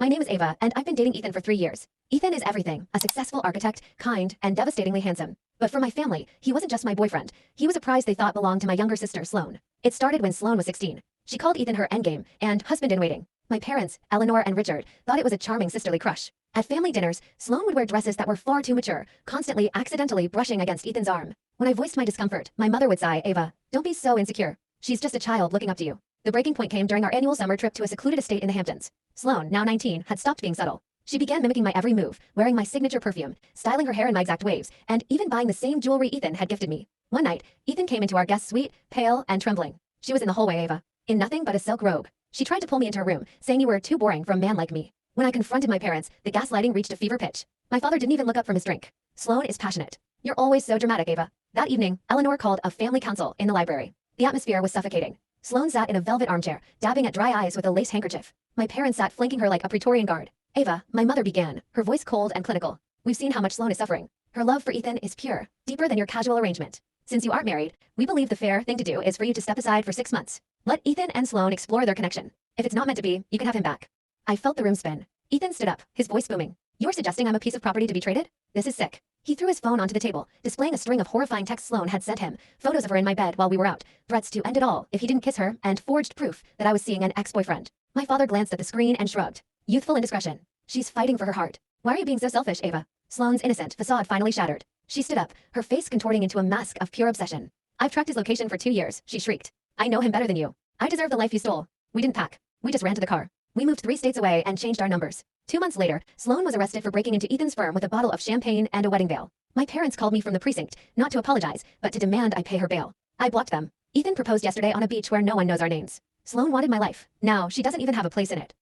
My name is Ava, and I've been dating Ethan for 3 years. Ethan is everything, a successful architect, kind, and devastatingly handsome. But for my family, he wasn't just my boyfriend. He was a prize they thought belonged to my younger sister, Sloane. It started when Sloane was 16. She called Ethan her endgame and husband-in-waiting. My parents, Eleanor and Richard, thought it was a charming sisterly crush. At family dinners, Sloane would wear dresses that were far too mature, constantly accidentally brushing against Ethan's arm. When I voiced my discomfort, my mother would sigh, "Ava, don't be so insecure. She's just a child looking up to you." The breaking point came during our annual summer trip to a secluded estate in the Hamptons. Sloane, now 19, had stopped being subtle. She began mimicking my every move, wearing my signature perfume, styling her hair in my exact waves, and even buying the same jewelry Ethan had gifted me. One night, Ethan came into our guest suite, pale and trembling. She was in the hallway, Ava, in nothing but a silk robe. She tried to pull me into her room, saying you were too boring for a man like me. When I confronted my parents, the gaslighting reached a fever pitch. My father didn't even look up from his drink. Sloane is passionate. You're always so dramatic, Ava. That evening, Eleanor called a family council in the library. The atmosphere was suffocating. Sloane sat in a velvet armchair, dabbing at dry eyes with a lace handkerchief. My parents sat flanking her like a Praetorian guard. "Ava," my mother began, her voice cold and clinical. "We've seen how much Sloane is suffering. Her love for Ethan is pure, deeper than your casual arrangement. Since you aren't married, we believe the fair thing to do is for you to step aside for 6 months. Let Ethan and Sloane explore their connection. If it's not meant to be, you can have him back." I felt the room spin. Ethan stood up, his voice booming. "You're suggesting I'm a piece of property to be traded? This is sick." He threw his phone onto the table, displaying a string of horrifying texts Sloane had sent him, photos of her in my bed while we were out, threats to end it all if he didn't kiss her, and forged proof that I was seeing an ex-boyfriend. My father glanced at the screen and shrugged. Youthful indiscretion. She's fighting for her heart. Why are you being so selfish, Ava? Sloane's innocent facade finally shattered. She stood up, her face contorting into a mask of pure obsession. "I've tracked his location for 2 years," she shrieked. "I know him better than you. I deserve the life you stole." We didn't pack. We just ran to the car. We moved 3 states away and changed our numbers. 2 months later, Sloane was arrested for breaking into Ethan's firm with a bottle of champagne and a wedding veil. My parents called me from the precinct, not to apologize, but to demand I pay her bail. I blocked them. Ethan proposed yesterday on a beach where no one knows our names. Sloane wanted my life. Now, she doesn't even have a place in it.